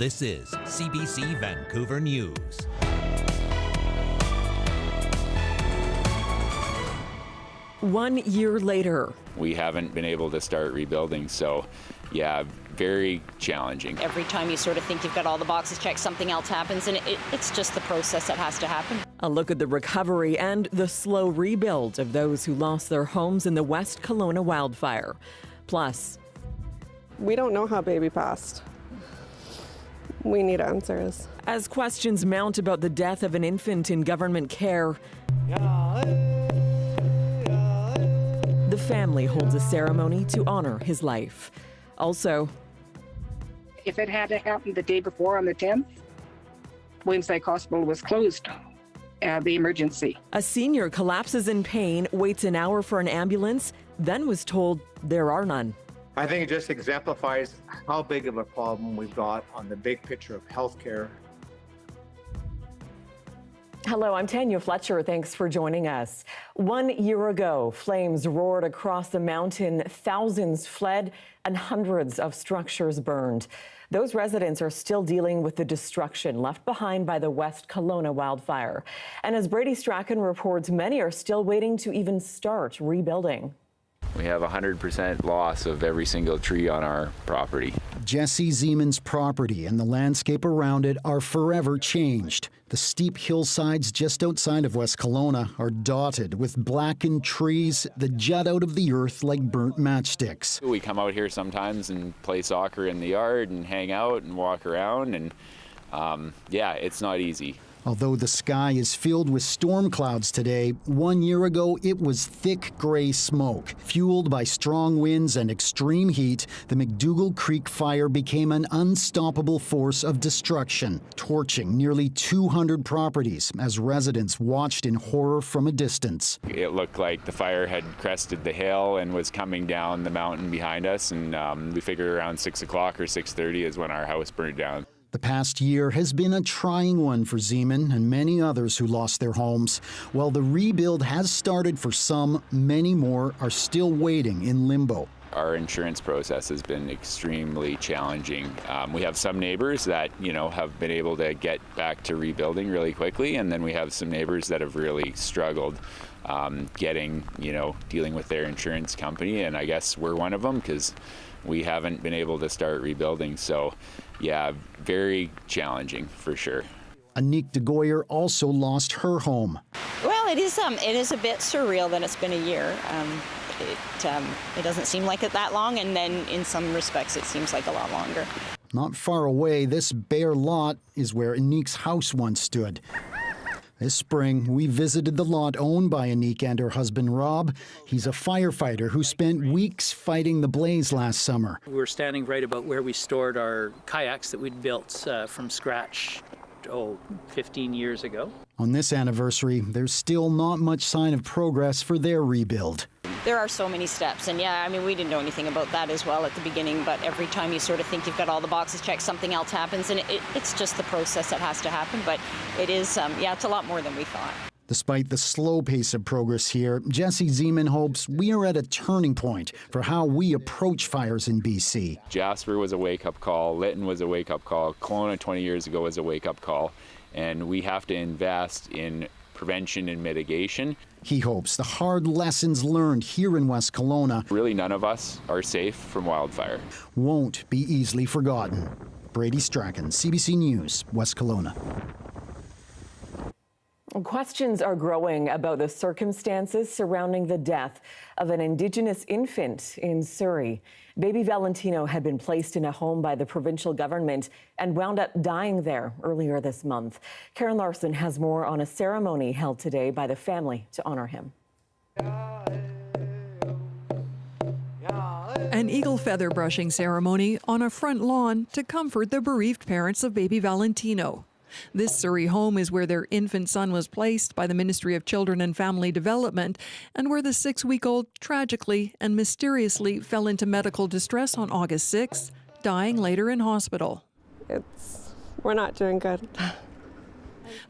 This is CBC Vancouver News. One year later, we haven't been able to start rebuilding, so yeah, very challenging. Every time you sort of think you've got all the boxes checked, something else happens, and it's just the process that has to happen. a look at the recovery and the slow rebuild of those who lost their homes in the West Kelowna wildfire. Plus, we don't know how baby passed. We need answers. As questions mount about the death of an infant in government care, the family holds a ceremony to honor his life. Also, if it had happened the day before on the 10th, Williams Lake Hospital was closed, the emergency. A senior collapses in pain, waits an hour for an ambulance, then was told there are none. I think it just exemplifies how big of a problem we've got on the big picture of healthcare. Hello, I'm Tanya Fletcher. Thanks for joining us. 1 year ago, flames roared across the mountain, thousands fled, and hundreds of structures burned. Those residents are still dealing with the destruction left behind by the West Kelowna wildfire. And as Brady Strachan reports, many are still waiting to even start rebuilding. We have 100% loss of every single tree on our property. Jesse Zeman's property and the landscape around it are forever changed. The steep hillsides just outside of West Kelowna are dotted with blackened trees that jut out of the earth like burnt matchsticks. We come out here sometimes and play soccer in the yard and hang out and walk around, and yeah, it's not easy. Although the sky is filled with storm clouds today, 1 year ago it was thick gray smoke. Fueled by strong winds and extreme heat, the McDougall Creek fire became an unstoppable force of destruction, torching nearly 200 properties as residents watched in horror from a distance. It looked like the fire had crested the hill and was coming down the mountain behind us, and we figured around 6 o'clock or 6:30 is when our house burned down. The past year has been a trying one for Zeman and many others who lost their homes. While the rebuild has started for some, many more are still waiting in limbo. Our insurance process has been extremely challenging. We have some neighbors that, have been able to get back to rebuilding really quickly, and then we have some neighbors that have really struggled dealing with their insurance company, and I guess we're one of them because we haven't been able to start rebuilding. So, yeah, very challenging for sure. Anique DeGoyer also lost her home. Well, it is a bit surreal that it's been a year. It doesn't seem like it that long, and then in some respects it seems like a lot longer. Not far away, this bare lot is where Anique's house once stood. This spring, we visited the lot owned by Anique and her husband, Rob. He's a firefighter who spent weeks fighting the blaze last summer. We're standing right about where we stored our kayaks that we'd built from scratch, 15 years ago. On this anniversary, there's still not much sign of progress for their rebuild. There are so many steps, and yeah, we didn't know anything about that as well at the beginning, but every time you sort of think you've got all the boxes checked, something else happens, and it's just the process that has to happen, but it is, it's a lot more than we thought. Despite the slow pace of progress here, Jesse Zeman hopes we are at a turning point for how we approach fires in BC. Jasper was a wake-up call, Lytton was a wake-up call, Kelowna 20 years ago was a wake-up call, and we have to invest in prevention and mitigation. He hopes the hard lessons learned here in West Kelowna, really none of us are safe from wildfire, won't be easily forgotten. Brady Strachan, CBC News, West Kelowna. Questions are growing about the circumstances surrounding the death of an Indigenous infant in Surrey. Baby Valentino had been placed in a home by the provincial government and wound up dying there earlier this month. Karen Larson has more on a ceremony held today by the family to honor him. An eagle feather brushing ceremony on a front lawn to comfort the bereaved parents of baby Valentino. This Surrey home is where their infant son was placed by the Ministry of Children and Family Development, and where the 6-week-old tragically and mysteriously fell into medical distress on August 6th, dying later in hospital. We're not doing good.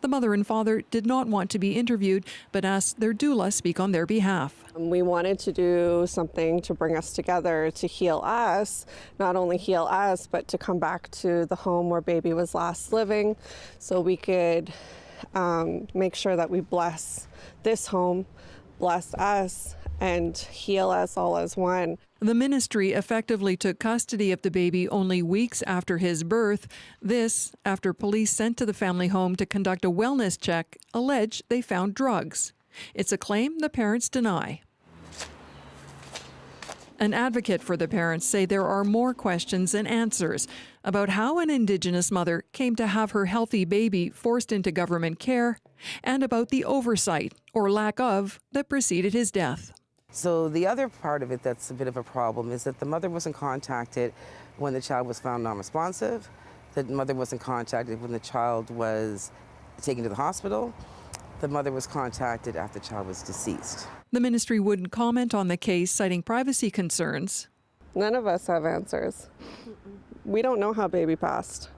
The mother and father did not want to be interviewed, but asked their doula speak on their behalf. We wanted to do something to bring us together, to heal us, not only heal us, but to come back to the home where baby was last living, so we could make sure that we bless this home, bless us, and heal us all as one. The ministry effectively took custody of the baby only weeks after his birth. This after police sent to the family home to conduct a wellness check allege they found drugs. It's a claim the parents deny. An advocate for the parents say there are more questions than answers about how an Indigenous mother came to have her healthy baby forced into government care, and about the oversight, or lack of, that preceded his death. So the other part of it that's a bit of a problem is that the mother wasn't contacted when the child was found non-responsive. The mother wasn't contacted when the child was taken to the hospital. The mother was contacted after the child was deceased. The ministry wouldn't comment on the case, citing privacy concerns. None of us have answers. We don't know how baby passed.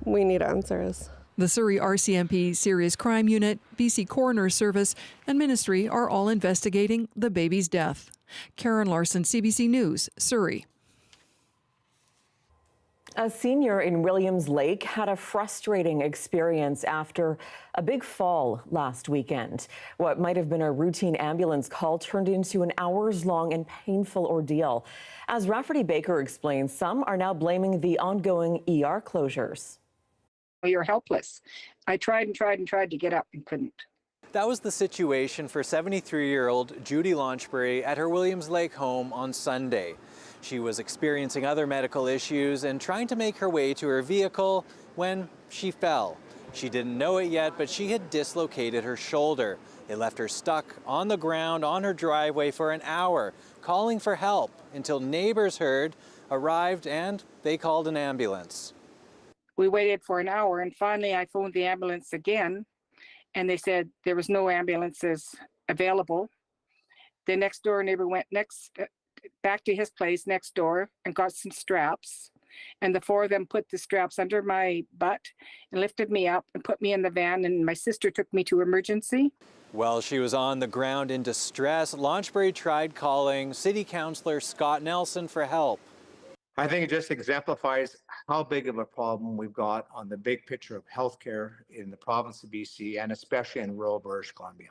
We need answers. The Surrey RCMP Serious Crime Unit, BC Coroner Service, and Ministry are all investigating the baby's death. Karen Larson, CBC News, Surrey. A senior in Williams Lake had a frustrating experience after a big fall last weekend. What might have been a routine ambulance call turned into an hours-long and painful ordeal. As Rafferty Baker explains, some are now blaming the ongoing ER closures. You're helpless. I tried and tried and tried to get up and couldn't. That was the situation for 73-year-old Judy Launchbury at her Williams Lake home on Sunday. She was experiencing other medical issues and trying to make her way to her vehicle when she fell. She didn't know it yet, but she had dislocated her shoulder. It left her stuck on the ground on her driveway for an hour, calling for help until neighbors arrived, and they called an ambulance. We waited for an hour, and finally I phoned the ambulance again, and they said there was no ambulances available. The next door neighbor went back to his place next door and got some straps, and the four of them put the straps under my butt and lifted me up and put me in the van, and my sister took me to emergency. While she was on the ground in distress, Launchbury tried calling City Councillor Scott Nelson for help. I think it just exemplifies how big of a problem we've got on the big picture of healthcare in the province of BC, and especially in rural British Columbia.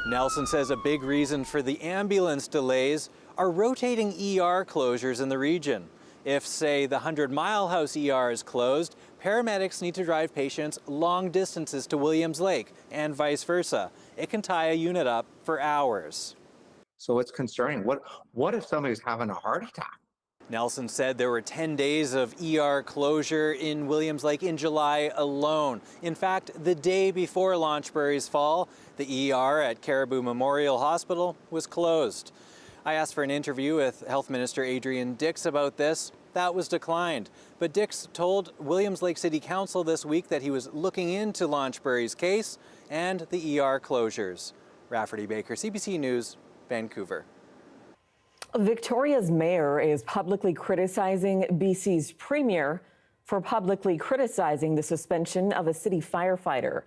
Nelson says a big reason for the ambulance delays are rotating ER closures in the region. If, say, the 100 Mile House ER is closed, paramedics need to drive patients long distances to Williams Lake and vice versa. It can tie a unit up for hours. So it's concerning. What if somebody's having a heart attack? Nelson said there were 10 days of ER closure in Williams Lake in July alone. In fact, the day before Launchbury's fall, the ER at Caribou Memorial Hospital was closed. I asked for an interview with Health Minister Adrian Dix about this. That was declined. But Dix told Williams Lake City Council this week that he was looking into Launchbury's case and the ER closures. Rafferty Baker, CBC News, Vancouver. Victoria's mayor is publicly criticizing BC's premier for publicly criticizing the suspension of a city firefighter.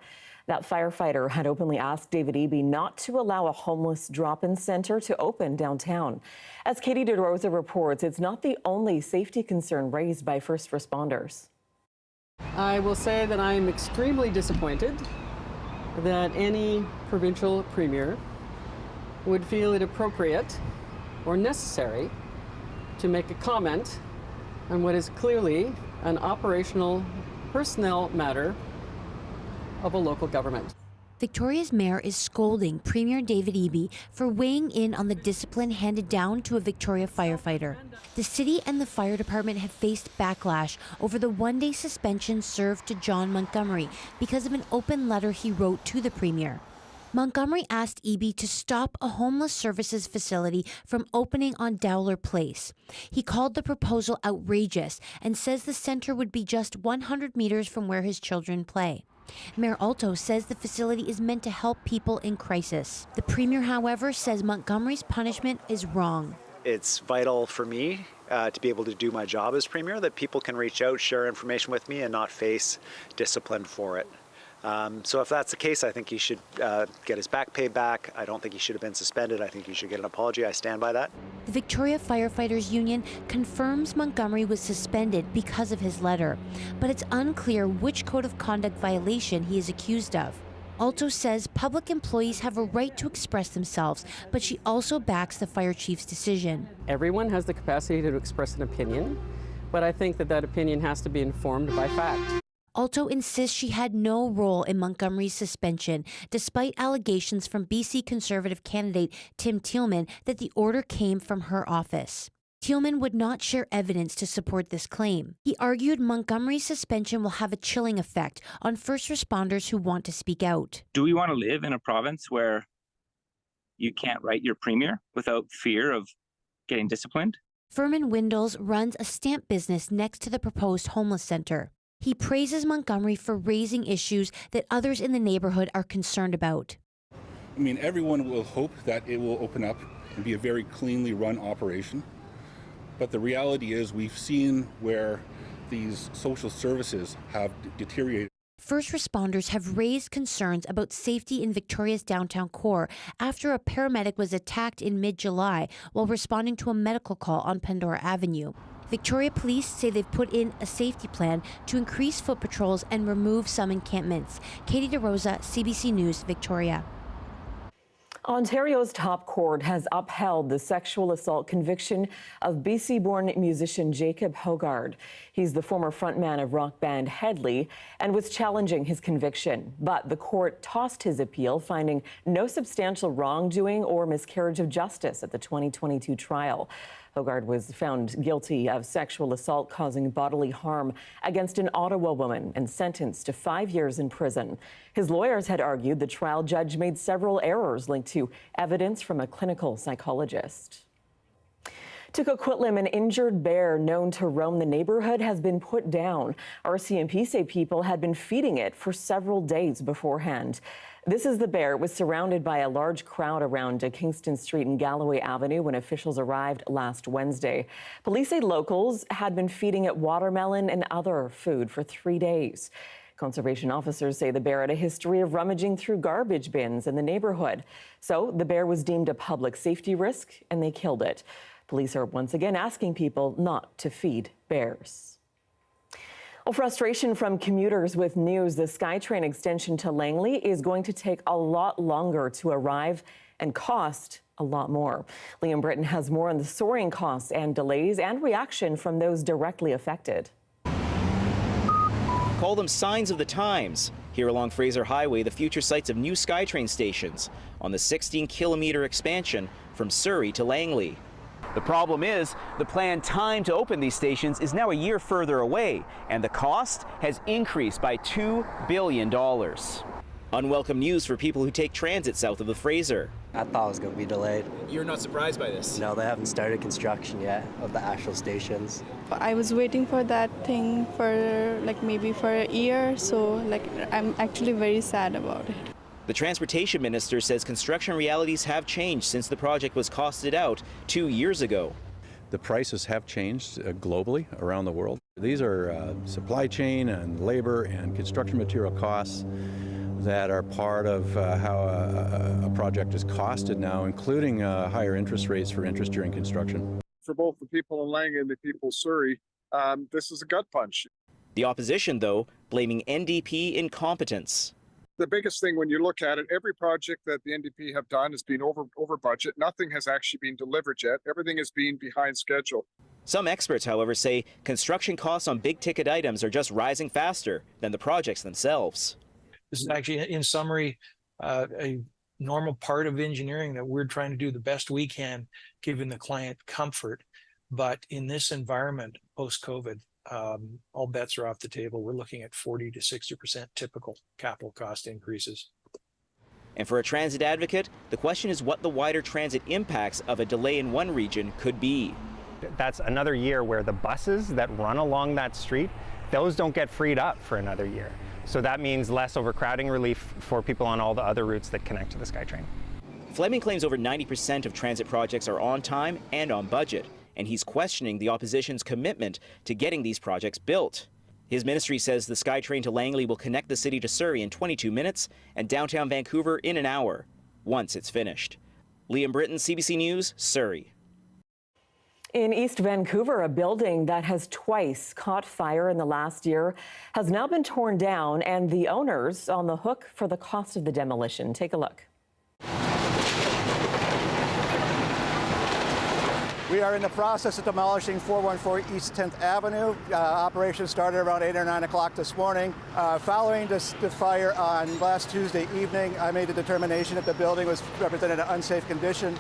That firefighter had openly asked David Eby not to allow a homeless drop-in center to open downtown. As Katie DeRosa reports, it's not the only safety concern raised by first responders. I will say that I am extremely disappointed that any provincial premier would feel it appropriate or necessary to make a comment on what is clearly an operational personnel matter of a local government. Victoria's mayor is scolding Premier David Eby for weighing in on the discipline handed down to a Victoria firefighter. The city and the fire department have faced backlash over the one-day suspension served to John Montgomery because of an open letter he wrote to the premier. Montgomery asked Eby to stop a homeless services facility from opening on Dowler Place. He called the proposal outrageous and says the center would be just 100 meters from where his children play. Mayor Alto says the facility is meant to help people in crisis. The premier, however, says Montgomery's punishment is wrong. It's vital for me to be able to do my job as premier, that people can reach out, share information with me, and not face discipline for it. So if that's the case, I think he should get his back pay back. I don't think he should have been suspended. I think he should get an apology. I stand by that. The Victoria Firefighters Union confirms Montgomery was suspended because of his letter, but it's unclear which code of conduct violation he is accused of. Alto says public employees have a right to express themselves, but she also backs the fire chief's decision. Everyone has the capacity to express an opinion, but I think that opinion has to be informed by fact. Alto insists she had no role in Montgomery's suspension, despite allegations from BC Conservative candidate Tim Thielman that the order came from her office. Thielman would not share evidence to support this claim. He argued Montgomery's suspension will have a chilling effect on first responders who want to speak out. Do we want to live in a province where you can't write your premier without fear of getting disciplined? Furman Windles runs a stamp business next to the proposed homeless center. He praises Montgomery for raising issues that others in the neighborhood are concerned about. I mean, everyone will hope that it will open up and be a very cleanly run operation. But the reality is we've seen where these social services have deteriorated. First responders have raised concerns about safety in Victoria's downtown core after a paramedic was attacked in mid-July while responding to a medical call on Pandora Avenue. Victoria Police say they've put in a safety plan to increase foot patrols and remove some encampments. Katie DeRosa, CBC News, Victoria. Ontario's top court has upheld the sexual assault conviction of BC-born musician Jacob Hogard. He's the former frontman of rock band Headley and was challenging his conviction. But the court tossed his appeal, finding no substantial wrongdoing or miscarriage of justice at the 2022 trial. Hogard was found guilty of sexual assault causing bodily harm against an Ottawa woman and sentenced to 5 years in prison. His lawyers had argued the trial judge made several errors linked to evidence from a clinical psychologist. To Coquitlam, an injured bear known to roam the neighborhood has been put down. RCMP say people had been feeding it for several days beforehand. This is the bear. It was surrounded by a large crowd around Kingston Street and Galloway Avenue when officials arrived last Wednesday. Police say locals had been feeding it watermelon and other food for 3 days. Conservation officers say the bear had a history of rummaging through garbage bins in the neighborhood. So the bear was deemed a public safety risk and they killed it. Police are once again asking people not to feed bears. Well, frustration from commuters with news the SkyTrain extension to Langley is going to take a lot longer to arrive and cost a lot more. Liam Britton has more on the soaring costs and delays and reaction from those directly affected. Call them signs of the times. Here along Fraser Highway, the future sites of new SkyTrain stations on the 16-kilometer expansion from Surrey to Langley. The problem is, the planned time to open these stations is now a year further away, and the cost has increased by $2 billion. Unwelcome news for people who take transit south of the Fraser. I thought it was going to be delayed. You're not surprised by this? No, they haven't started construction yet of the actual stations. I was waiting for that thing for maybe for a year, so I'm actually very sad about it. The Transportation Minister says construction realities have changed since the project was costed out 2 years ago. The prices have changed globally around the world. These are supply chain and labor and construction material costs that are part of how a project is costed now, including higher interest rates for interest during construction. For both the people in Langley and the people of Surrey, this is a gut punch. The opposition, though, blaming NDP incompetence. The biggest thing when you look at it, every project that the NDP have done has been over budget. Nothing has actually been delivered yet. Everything is being behind schedule. Some experts, however, say construction costs on big-ticket items are just rising faster than the projects themselves. This is actually, in summary, a normal part of engineering that we're trying to do the best we can, giving the client comfort. But in this environment, post-COVID, all bets are off the table. We're looking at 40 to 60% typical capital cost increases. And for a transit advocate, the question is what the wider transit impacts of a delay in one region could be. That's another year where the buses that run along that street, those don't get freed up for another year. So that means less overcrowding relief for people on all the other routes that connect to the SkyTrain. Fleming claims over 90% of transit projects are on time and on budget, and he's questioning the opposition's commitment to getting these projects built. His ministry says the SkyTrain to Langley will connect the city to Surrey in 22 minutes and downtown Vancouver in an hour, once it's finished. Liam Britton, CBC News, Surrey. In East Vancouver, a building that has twice caught fire in the last year has now been torn down, and the owners on the hook for the cost of the demolition. Take a look. We are in the process of demolishing 414 East 10th Avenue. Operation started around 8 or 9 o'clock this morning. Following the fire on last Tuesday evening, I made the determination that the building was represented an unsafe condition.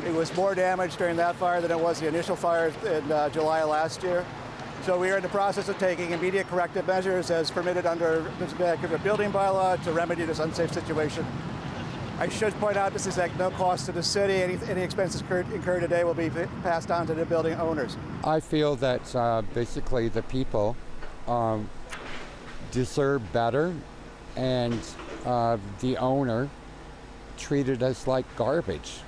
It was more damage during that fire than it was the initial fire in July last year. So we are in the process of taking immediate corrective measures as permitted under the Vancouver building bylaw to remedy this unsafe situation. I should point out this is at no cost to the city. Any expenses incurred today will be passed on to the building owners. I feel that basically the people deserve better, and the owner treated us like garbage.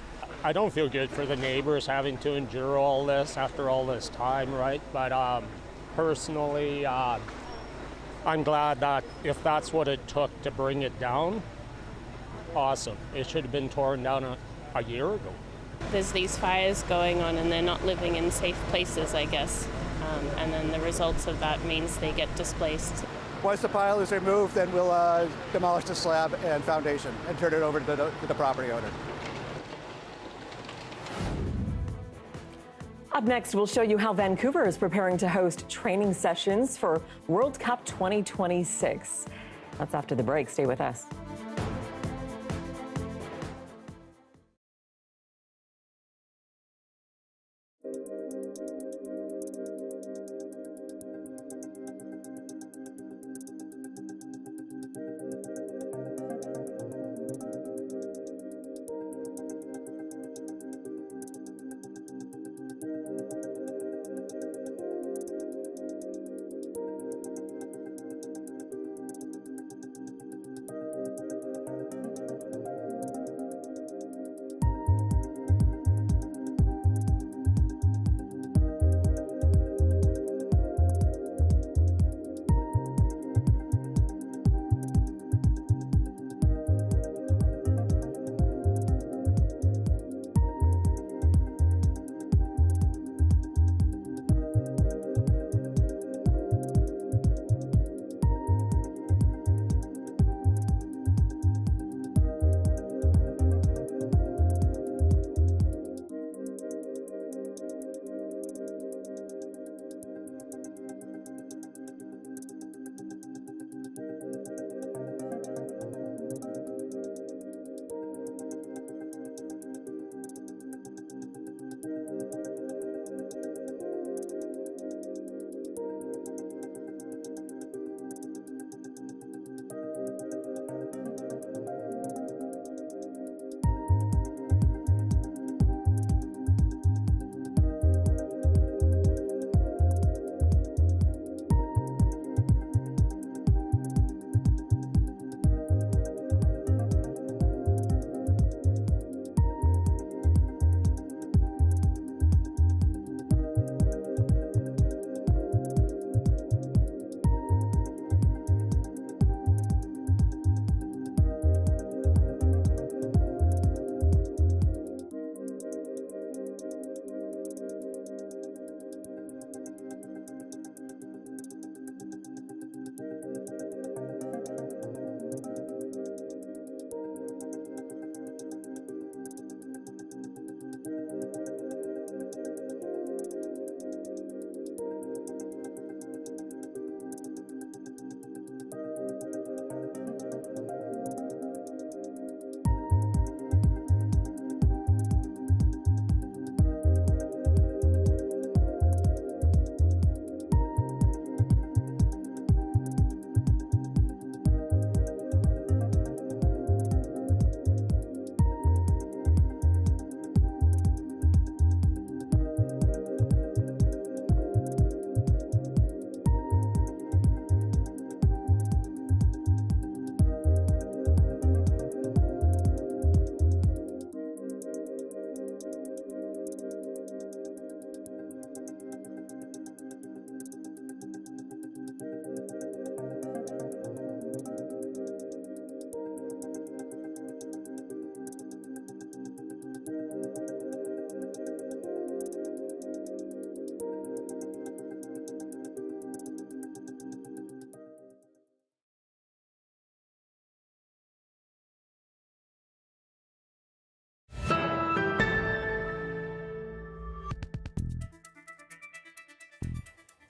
I don't feel good for the neighbors having to endure all this after all this time, right? But personally, I'm glad that if that's what it took to bring it down, awesome. It should have been torn down a year ago. There's these fires going on and they're not living in safe places, I guess. And then the results of that means they get displaced. Once the pile is removed, then we'll demolish the slab and foundation and turn it over to the property owner. Up next, we'll show you how Vancouver is preparing to host training sessions for World Cup 2026. That's after the break. Stay with us.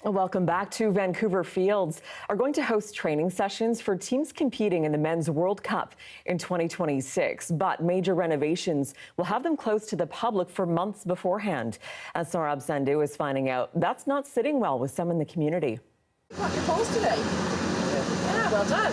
Welcome back to Vancouver. Fields are going to host training sessions for teams competing in the Men's World Cup in 2026, but major renovations will have them closed to the public for months beforehand. As Saurabh Sandhu is finding out, that's not sitting well with some in the community. You got your polls today. Yeah, well done.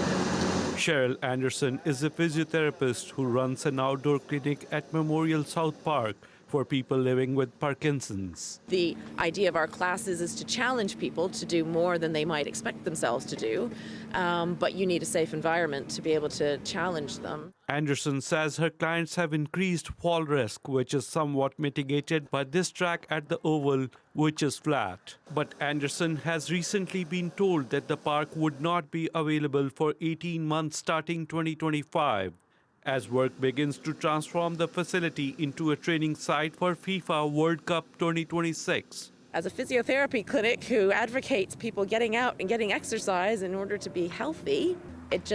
Cheryl Anderson is a physiotherapist who runs an outdoor clinic at Memorial South Park for people living with Parkinson's. The idea of our classes is to challenge people to do more than they might expect themselves to do, but you need a safe environment to be able to challenge them. Anderson says her clients have increased fall risk, which is somewhat mitigated by this track at the Oval, which is flat. But Anderson has recently been told that the park would not be available for 18 months starting 2025. As work begins to transform the facility into a training site for FIFA World Cup 2026. As a physiotherapy clinic who advocates people getting out and getting exercise in order to be healthy, it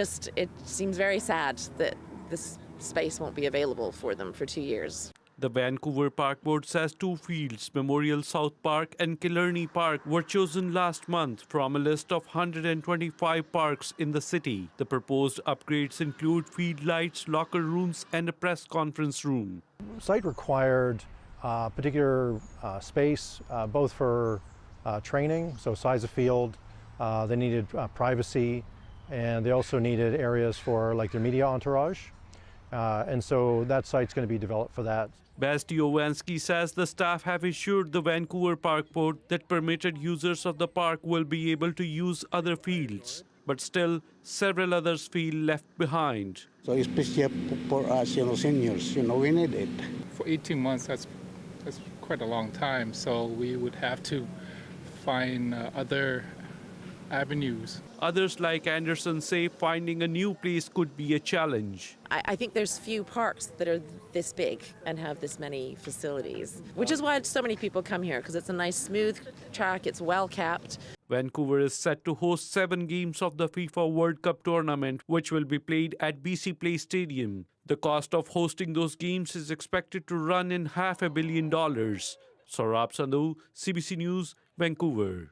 seems very sad that this space won't be available for them for 2 years. The Vancouver Park Board says two fields, Memorial South Park and Killarney Park, were chosen last month from a list of 125 parks in the city. The proposed upgrades include field lights, locker rooms, and a press conference room. Site required particular space, both for training, so size of field. They needed privacy, and they also needed areas for like their media entourage. And so that site's going to be developed for that. Basti Ovansky says the staff have assured the Vancouver Park Board that permitted users of the park will be able to use other fields. But still, several others feel left behind. So especially for us, seniors, we need it. For 18 months, that's quite a long time. So we would have to find other avenues. Others like Anderson say finding a new place could be a challenge. I think there's few parks that are this big and have this many facilities, which is why so many people come here, because it's a nice smooth track, it's well capped. Vancouver is set to host 7 games of the FIFA World Cup tournament, which will be played at BC Place Stadium. The cost of hosting those games is expected to run in $500 million. Saurabh Sandhu, CBC News, Vancouver.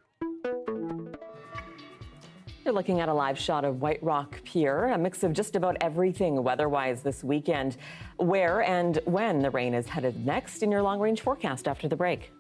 You're looking at a live shot of White Rock Pier, a mix of just about everything weather-wise this weekend. Where and when the rain is headed next in your long-range forecast after the break.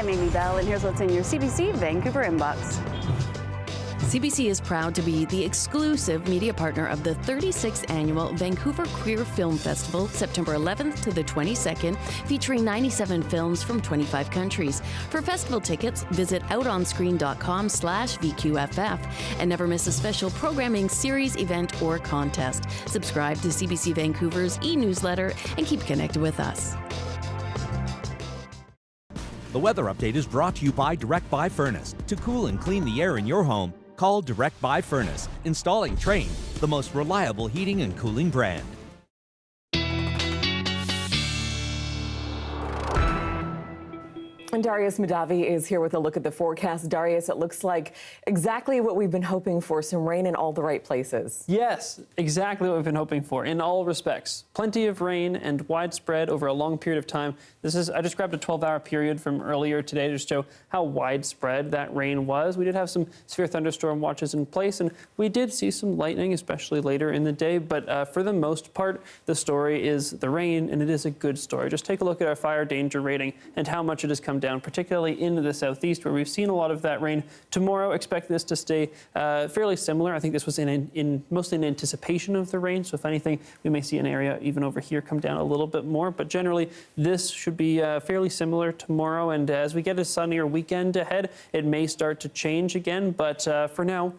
I'm Amy Bell, and here's what's in your CBC Vancouver inbox. CBC is proud to be the exclusive media partner of the 36th Annual Vancouver Queer Film Festival, September 11th to the 22nd, featuring 97 films from 25 countries. For festival tickets, visit outonscreen.com/VQFF and never miss a special programming series, event, or contest. Subscribe to CBC Vancouver's e-newsletter and keep connected with us. The weather update is brought to you by Direct Buy Furnace. To cool and clean the air in your home, call Direct Buy Furnace. Installing Train, the most reliable heating and cooling brand. And Darius Madavi is here with a look at the forecast. Darius, it looks like exactly what we've been hoping for, some rain in all the right places. Yes, exactly what we've been hoping for in all respects. Plenty of rain and widespread over a long period of time. I just grabbed a 12-hour period from earlier today to show how widespread that rain was. We did have some severe thunderstorm watches in place, and we did see some lightning, especially later in the day. But for the most part, the story is the rain, and it is a good story. Just take a look at our fire danger rating and how much it has come down, particularly into the southeast, where we've seen a lot of that rain. Tomorrow, expect this to stay fairly similar. I think this was mostly in anticipation of the rain. So if anything, we may see an area even over here come down a little bit more. But generally, this should be fairly similar tomorrow. And as we get a sunnier weekend ahead, it may start to change again. But for now,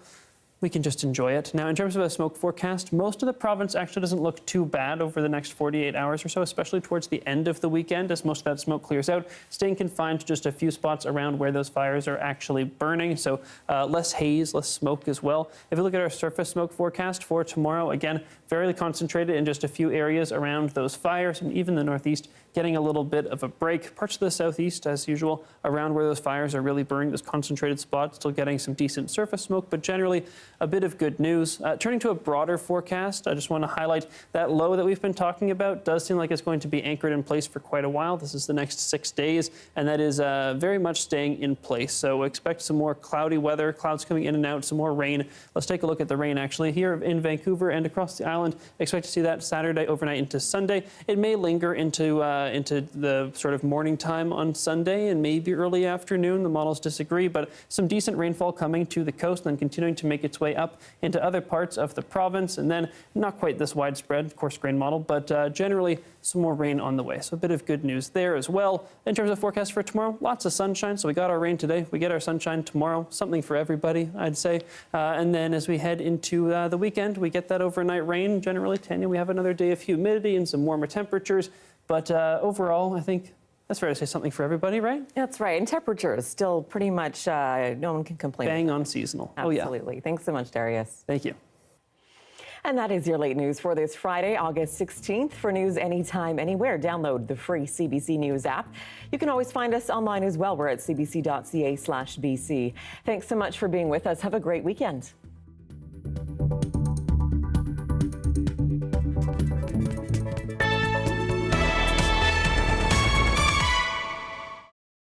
we can just enjoy it. Now, in terms of a smoke forecast, most of the province actually doesn't look too bad over the next 48 hours or so, especially towards the end of the weekend as most of that smoke clears out, staying confined to just a few spots around where those fires are actually burning. So less haze, less smoke as well. If you look at our surface smoke forecast for tomorrow, again, fairly concentrated in just a few areas around those fires, and even the northeast getting a little bit of a break. Parts of the southeast, as usual, around where those fires are really burning, those concentrated spots, still getting some decent surface smoke, but generally a bit of good news. Turning to a broader forecast, I just want to highlight that low that we've been talking about does seem like it's going to be anchored in place for quite a while. This is the next 6 days, and that is very much staying in place. So expect some more cloudy weather, clouds coming in and out, some more rain. Let's take a look at the rain actually here in Vancouver and across the island. Expect to see that Saturday overnight into Sunday. It may linger into the sort of morning time on Sunday and maybe early afternoon. The models disagree, but some decent rainfall coming to the coast and then continuing to make its way up into other parts of the province, and then not quite this widespread coarse grain model, but generally some more rain on the way. So a bit of good news there as well. In terms of forecast for tomorrow, lots of sunshine. So we got our rain today, we get our sunshine tomorrow. Something for everybody, I'd say. And then as we head into the weekend, we get that overnight rain. Generally, Tanya, we have another day of humidity and some warmer temperatures. But overall, I think that's fair to say something for everybody, right? That's right. And temperatures still pretty much, no one can complain. Bang on seasonal. Absolutely. Oh, yeah. Thanks so much, Darius. Thank you. And that is your late news for this Friday, August 16th. For news anytime, anywhere, download the free CBC News app. You can always find us online as well. We're at cbc.ca/BC. Thanks so much for being with us. Have a great weekend.